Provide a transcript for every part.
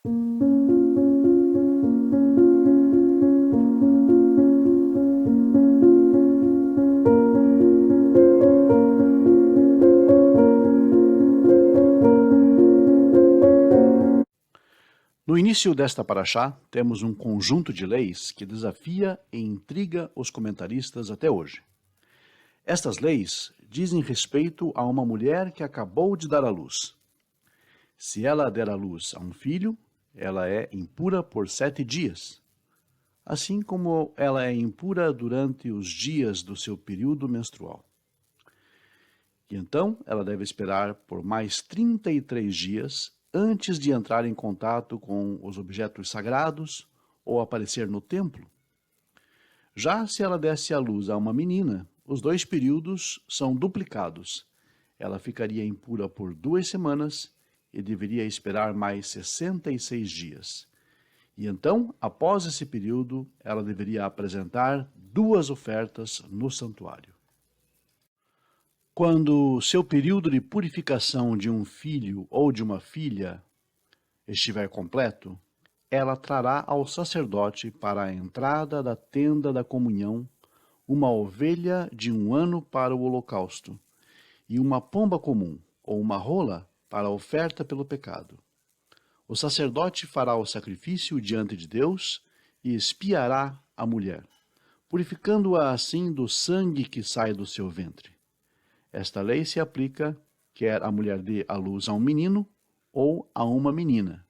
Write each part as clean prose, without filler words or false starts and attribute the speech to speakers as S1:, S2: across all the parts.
S1: No início desta paraxá, temos um conjunto de leis que desafia e intriga os comentaristas até hoje. Estas leis dizem respeito a uma mulher que acabou de dar à luz. Se ela der à luz a um filho, ela é impura por 7 dias, assim como ela é impura durante os dias do seu período menstrual. E então ela deve esperar por mais 33 dias antes de entrar em contato com os objetos sagrados ou aparecer no templo. Já se ela desse à luz a uma menina, os 2 períodos são duplicados. Ela ficaria impura por 2 semanas e deveria esperar mais 66 dias. E então, após esse período, ela deveria apresentar 2 ofertas no santuário. Quando seu período de purificação de um filho ou de uma filha estiver completo, ela trará ao sacerdote para a entrada da tenda da comunhão uma ovelha de 1 ano para o holocausto e uma pomba comum ou uma rola para a oferta pelo pecado. O sacerdote fará o sacrifício diante de Deus e expiará a mulher, purificando-a assim do sangue que sai do seu ventre. Esta lei se aplica quer a mulher dê à luz a um menino ou a uma menina.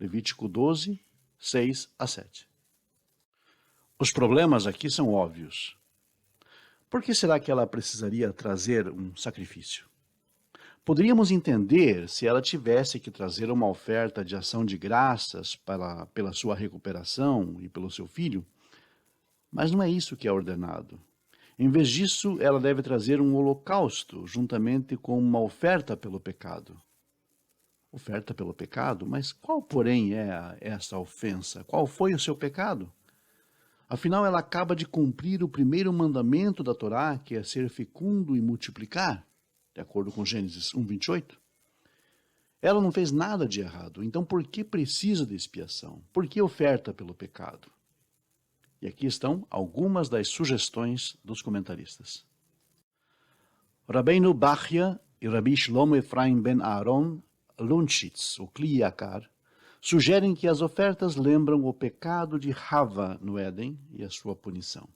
S1: Levítico 12, 6 a 7. Os problemas aqui são óbvios. Por que será que ela precisaria trazer um sacrifício? Poderíamos entender se ela tivesse que trazer uma oferta de ação de graças pela sua recuperação e pelo seu filho, mas não é isso que é ordenado. Em vez disso, ela deve trazer um holocausto, juntamente com uma oferta pelo pecado. Oferta pelo pecado? Mas qual, porém, é essa ofensa? Qual foi o seu pecado? Afinal, ela acaba de cumprir o primeiro mandamento da Torá, que é ser fecundo e multiplicar, de acordo com Gênesis 1:28. Ela não fez nada de errado, então por que precisa de expiação? Por que oferta pelo pecado? E aqui estão algumas das sugestões dos comentaristas. Rabbeinu Bachya e Rabbi Shlomo Efraim ben Aaron Lunchitz, o Kli Yakar, sugerem que as ofertas lembram o pecado de Hava no Éden e a sua punição.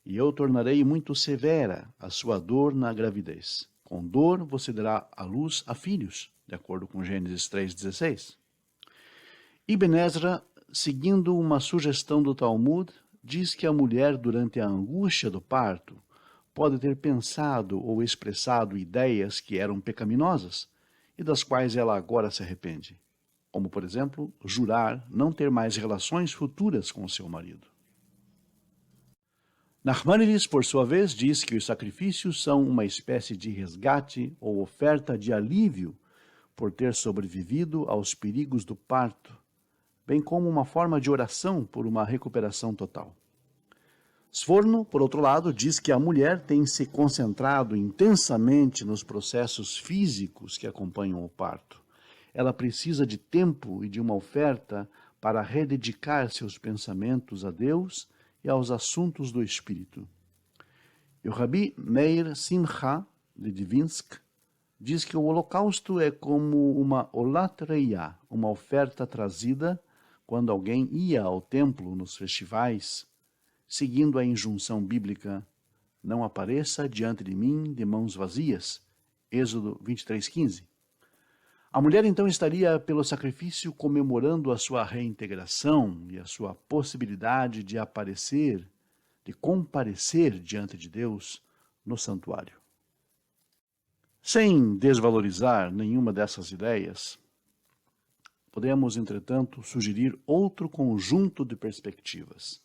S1: E eu tornarei muito severa a sua dor na gravidez. Com dor você dará à luz a filhos, de acordo com Gênesis 3:16. Ibn Ezra, seguindo uma sugestão do Talmud, diz que a mulher, durante a angústia do parto, pode ter pensado ou expressado ideias que eram pecaminosas e das quais ela agora se arrepende, como, por exemplo, jurar não ter mais relações futuras com o seu marido. Nachmanides, por sua vez, diz que os sacrifícios são uma espécie de resgate ou oferta de alívio por ter sobrevivido aos perigos do parto, bem como uma forma de oração por uma recuperação total. Sforno, por outro lado, diz que a mulher tem se concentrado intensamente nos processos físicos que acompanham o parto. Ela precisa de tempo e de uma oferta para rededicar seus pensamentos a Deus e aos assuntos do espírito. E o Rabi Meir Simcha, de Divinsk, diz que o holocausto é como uma olat reia, uma oferta trazida quando alguém ia ao templo nos festivais, seguindo a injunção bíblica, não apareça diante de mim de mãos vazias, Êxodo 23:15. A mulher então estaria pelo sacrifício comemorando a sua reintegração e a sua possibilidade de aparecer, de comparecer diante de Deus no santuário. Sem desvalorizar nenhuma dessas ideias, podemos, entretanto, sugerir outro conjunto de perspectivas,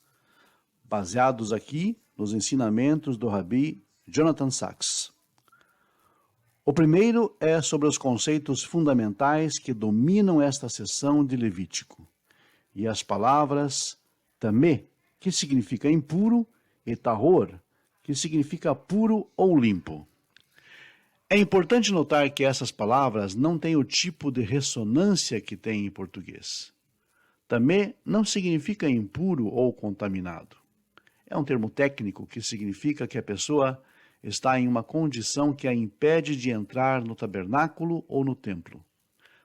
S1: baseados aqui nos ensinamentos do Rabi Jonathan Sacks. O primeiro é sobre os conceitos fundamentais que dominam esta seção de Levítico, e as palavras tamé, que significa impuro, e tahor, que significa puro ou limpo. É importante notar que essas palavras não têm o tipo de ressonância que tem em português. Tamé não significa impuro ou contaminado. É um termo técnico que significa que a pessoa está em uma condição que a impede de entrar no tabernáculo ou no templo.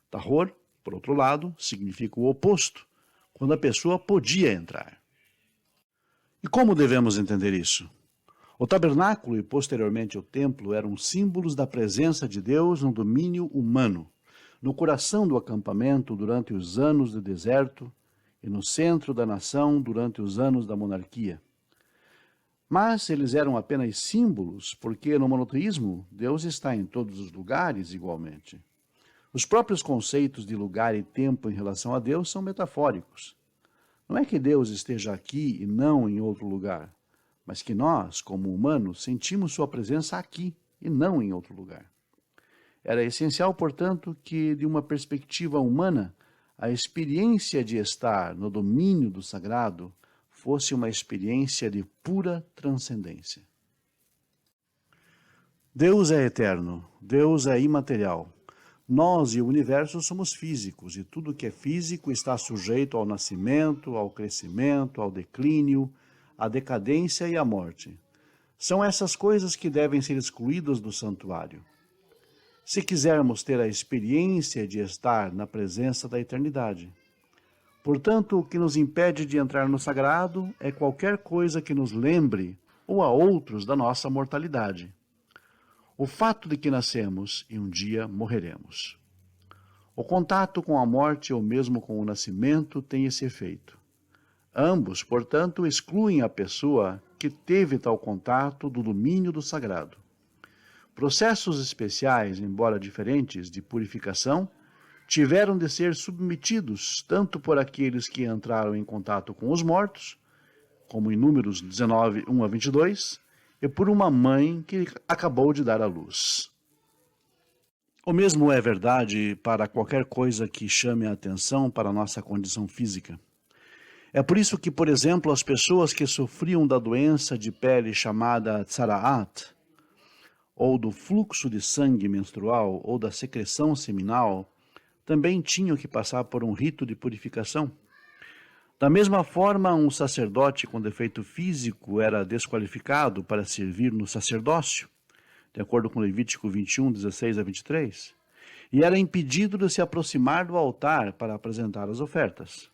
S1: Tahor, por outro lado, significa o oposto, quando a pessoa podia entrar. E como devemos entender isso? O tabernáculo e posteriormente o templo eram símbolos da presença de Deus no domínio humano, no coração do acampamento durante os anos de deserto e no centro da nação durante os anos da monarquia. Mas eles eram apenas símbolos, porque no monoteísmo Deus está em todos os lugares igualmente. Os próprios conceitos de lugar e tempo em relação a Deus são metafóricos. Não é que Deus esteja aqui e não em outro lugar, mas que nós, como humanos, sentimos sua presença aqui e não em outro lugar. Era essencial, portanto, que, de uma perspectiva humana, a experiência de estar no domínio do sagrado fosse uma experiência de pura transcendência. Deus é eterno, Deus é imaterial. Nós e o universo somos físicos, e tudo que é físico está sujeito ao nascimento, ao crescimento, ao declínio, à decadência e à morte. São essas coisas que devem ser excluídas do santuário. Se quisermos ter a experiência de estar na presença da eternidade. Portanto, o que nos impede de entrar no sagrado é qualquer coisa que nos lembre, ou a outros, da nossa mortalidade. O fato de que nascemos e um dia morreremos. O contato com a morte ou mesmo com o nascimento tem esse efeito. Ambos, portanto, excluem a pessoa que teve tal contato do domínio do sagrado. Processos especiais, embora diferentes, de purificação, tiveram de ser submetidos tanto por aqueles que entraram em contato com os mortos, como em Números 19, 1 a 22, e por uma mãe que acabou de dar à luz. O mesmo é verdade para qualquer coisa que chame a atenção para a nossa condição física. É por isso que, por exemplo, as pessoas que sofriam da doença de pele chamada tzaraat, ou do fluxo de sangue menstrual, ou da secreção seminal, também tinham que passar por um rito de purificação. Da mesma forma, um sacerdote com defeito físico era desqualificado para servir no sacerdócio, de acordo com Levítico 21, 16 a 23, e era impedido de se aproximar do altar para apresentar as ofertas.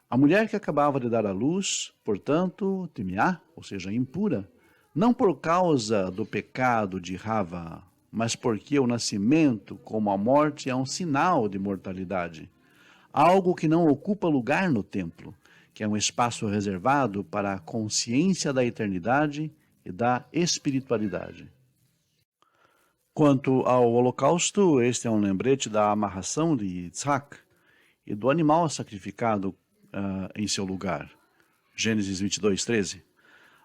S1: A mulher que acabava de dar à luz, portanto, timiá, ou seja, impura, não por causa do pecado de Rava, mas porque o nascimento, como a morte, é um sinal de mortalidade. Algo que não ocupa lugar no templo, que é um espaço reservado para a consciência da eternidade e da espiritualidade. Quanto ao holocausto, este é um lembrete da amarração de Yitzhak e do animal sacrificado em seu lugar. Gênesis 22, 13.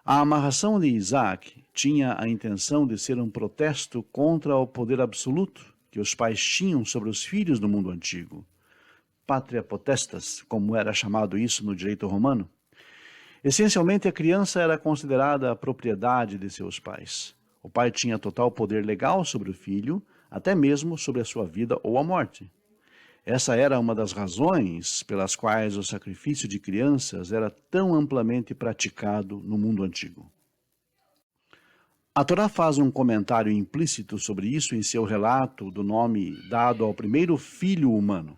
S1: A amarração de Isaac tinha a intenção de ser um protesto contra o poder absoluto que os pais tinham sobre os filhos do mundo antigo. Pátria potestas, como era chamado isso no direito romano. Essencialmente, a criança era considerada a propriedade de seus pais. O pai tinha total poder legal sobre o filho, até mesmo sobre a sua vida ou a morte. Essa era uma das razões pelas quais o sacrifício de crianças era tão amplamente praticado no mundo antigo. A Torá faz um comentário implícito sobre isso em seu relato do nome dado ao primeiro filho humano.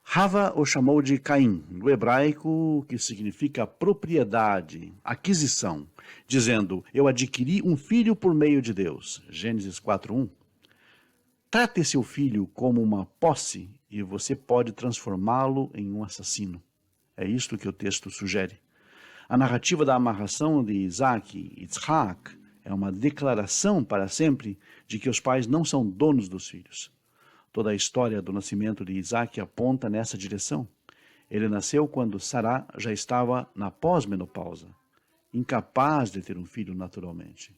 S1: Rava o chamou de Caim, do hebraico, que significa propriedade, aquisição, dizendo, eu adquiri um filho por meio de Deus. Gênesis 4:1. Trate seu filho como uma posse e você pode transformá-lo em um assassino. É isto que o texto sugere. A narrativa da amarração de Isaac e Yitzhak é uma declaração para sempre de que os pais não são donos dos filhos. Toda a história do nascimento de Isaac aponta nessa direção. Ele nasceu quando Sará já estava na pós-menopausa, incapaz de ter um filho naturalmente.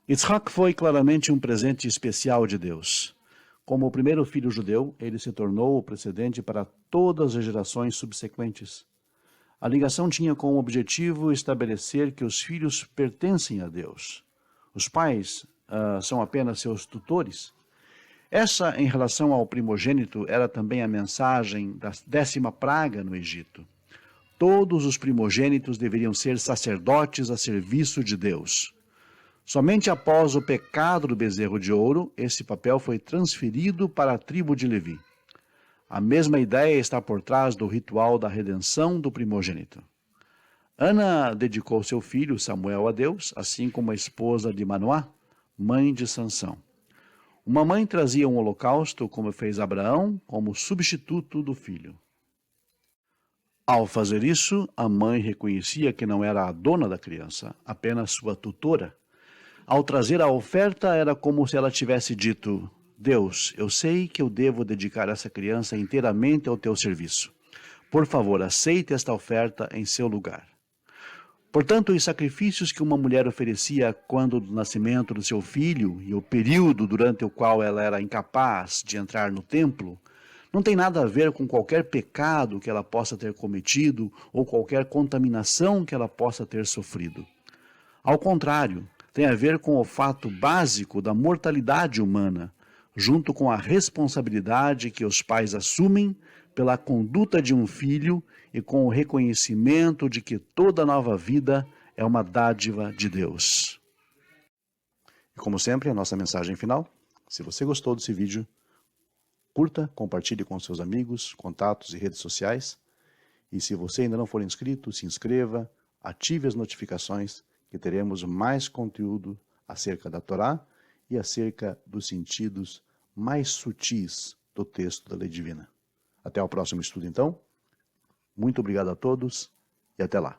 S1: Yitzhak foi claramente um presente especial de Deus. Como o primeiro filho judeu, ele se tornou o precedente para todas as gerações subsequentes. A ligação tinha como objetivo estabelecer que os filhos pertencem a Deus. Os pais são apenas seus tutores? Essa, em relação ao primogênito, era também a mensagem da 10ª praga no Egito. Todos os primogênitos deveriam ser sacerdotes a serviço de Deus. Somente após o pecado do bezerro de ouro, esse papel foi transferido para a tribo de Levi. A mesma ideia está por trás do ritual da redenção do primogênito. Ana dedicou seu filho Samuel a Deus, assim como a esposa de Manoá, mãe de Sansão. Uma mãe trazia um holocausto, como fez Abraão, como substituto do filho. Ao fazer isso, a mãe reconhecia que não era a dona da criança, apenas sua tutora. Ao trazer a oferta, era como se ela tivesse dito: Deus, eu sei que eu devo dedicar essa criança inteiramente ao teu serviço. Por favor, aceite esta oferta em seu lugar. Portanto, os sacrifícios que uma mulher oferecia quando do nascimento do seu filho e o período durante o qual ela era incapaz de entrar no templo, não tem nada a ver com qualquer pecado que ela possa ter cometido ou qualquer contaminação que ela possa ter sofrido. Ao contrário, tem a ver com o fato básico da mortalidade humana, junto com a responsabilidade que os pais assumem pela conduta de um filho e com o reconhecimento de que toda nova vida é uma dádiva de Deus. E como sempre, a nossa mensagem final. Se você gostou desse vídeo, curta, compartilhe com seus amigos, contatos e redes sociais. E se você ainda não for inscrito, se inscreva, ative as notificações, que teremos mais conteúdo acerca da Torá e acerca dos sentidos mais sutis do texto da Lei Divina. Até o próximo estudo, então. Muito obrigado a todos e até lá.